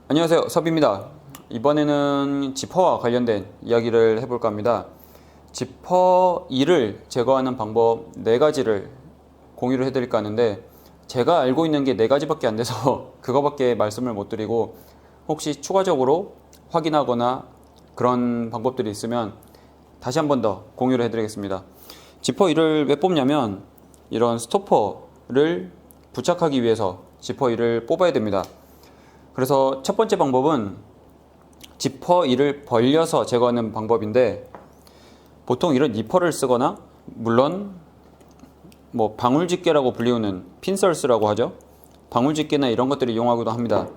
안녕하세요, 섭입니다. 이번에는 지퍼와 관련된 이야기를 해볼까 합니다. 지퍼 2를 제거하는 방법 4가지를 공유를 해드릴까 하는데, 제가 알고 있는 게 4가지밖에 안 돼서 그거밖에 말씀을 못 드리고, 혹시 추가적으로 확인하거나 그런 방법들이 있으면 다시 한 번 더 공유를 해드리겠습니다. 지퍼 2를 왜 뽑냐면, 이런 스토퍼를 부착하기 위해서 지퍼 2를 뽑아야 됩니다. 그래서 첫 번째 방법은 지퍼 2를 벌려서 제거하는 방법인데, 보통 이런 니퍼를 쓰거나, 물론 방울집게라고 불리우는 핀설스라고 하죠. 방울집게나 이런 것들을 이용하기도 합니다.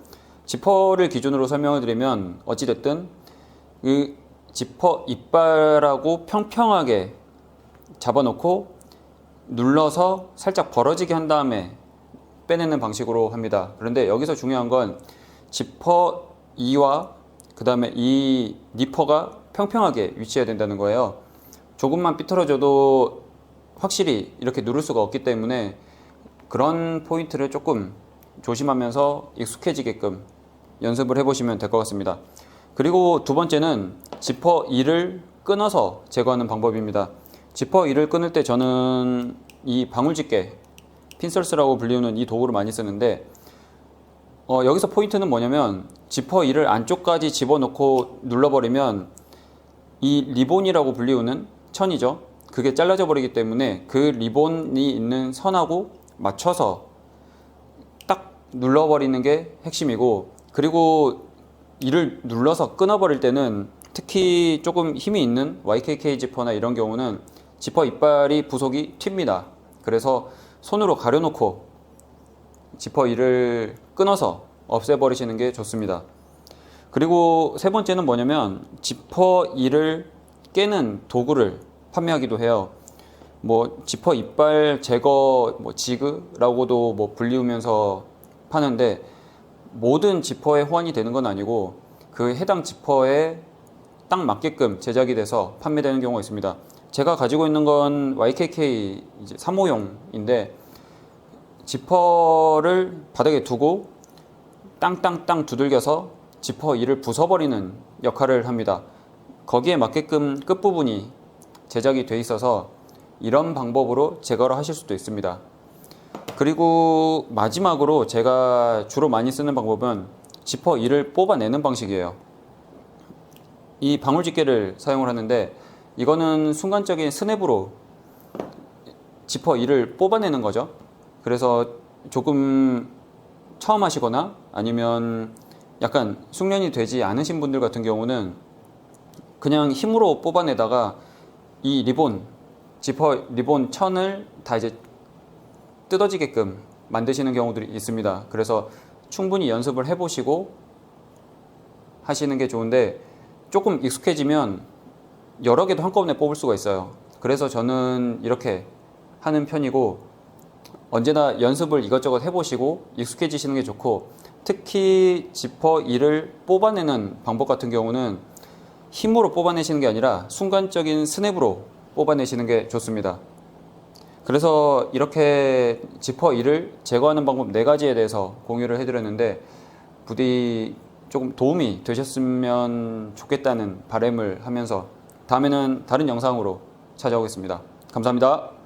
지퍼를 기준으로 설명을 드리면, 어찌됐든 이 지퍼 이빨하고 평평하게 잡아놓고 눌러서 살짝 벌어지게 한 다음에 빼내는 방식으로 합니다. 그런데 여기서 중요한 건 지퍼 2와 그 다음에 이 니퍼가 평평하게 위치해야 된다는 거예요. 조금만 삐뚤어져도 확실히 이렇게 누를 수가 없기 때문에 그런 포인트를 조금 조심하면서 익숙해지게끔 연습을 해보시면 될 것 같습니다. 그리고 두 번째는 지퍼 2를 끊어서 제거하는 방법입니다. 지퍼 2를 끊을 때 저는 이 방울집게, 핀설스라고 불리우는 이 도구를 많이 쓰는데, 여기서 포인트는 뭐냐면, 지퍼 2를 안쪽까지 집어넣고 눌러버리면 이 리본이라고 불리우는 천이죠. 그게 잘라져 버리기 때문에 그 리본이 있는 선하고 맞춰서 딱 눌러버리는 게 핵심이고, 그리고 이를 눌러서 끊어버릴 때는 특히 조금 힘이 있는 YKK 지퍼나 이런 경우는 지퍼 이빨이 부속이 튑니다. 그래서 손으로 가려놓고 지퍼 2를 끊어서 없애버리시는 게 좋습니다. 그리고 세 번째는 뭐냐면, 지퍼 2를 깨는 도구를 판매하기도 해요. 지퍼 이빨 제거 지그라고도 불리우면서 파는데, 모든 지퍼에 호환이 되는 건 아니고 그 해당 지퍼에 딱 맞게끔 제작이 돼서 판매되는 경우가 있습니다. 제가 가지고 있는 건 YKK 3호용인데, 지퍼를 바닥에 두고 땅땅땅 두들겨서 지퍼 2를 부숴버리는 역할을 합니다. 거기에 맞게끔 끝부분이 제작이 돼 있어서 이런 방법으로 제거를 하실 수도 있습니다. 그리고 마지막으로 제가 주로 많이 쓰는 방법은 지퍼 2를 뽑아내는 방식이에요. 이 방울집게를 사용을 하는데, 이거는 순간적인 스냅으로 지퍼 2를 뽑아내는 거죠. 그래서 조금 처음 하시거나 아니면 약간 숙련이 되지 않으신 분들 같은 경우는 그냥 힘으로 뽑아내다가 이 리본, 지퍼 리본 천을 다 이제 뜯어지게끔 만드시는 경우들이 있습니다. 그래서 충분히 연습을 해보시고 하시는 게 좋은데, 조금 익숙해지면 여러 개도 한꺼번에 뽑을 수가 있어요. 그래서 저는 이렇게 하는 편이고, 언제나 연습을 이것저것 해보시고 익숙해지시는 게 좋고, 특히 지퍼 2를 뽑아내는 방법 같은 경우는 힘으로 뽑아내시는 게 아니라 순간적인 스냅으로 뽑아내시는 게 좋습니다. 그래서 이렇게 지퍼 2를 제거하는 방법 4가지에 대해서 공유를 해드렸는데, 부디 조금 도움이 되셨으면 좋겠다는 바람을 하면서 다음에는 다른 영상으로 찾아오겠습니다. 감사합니다.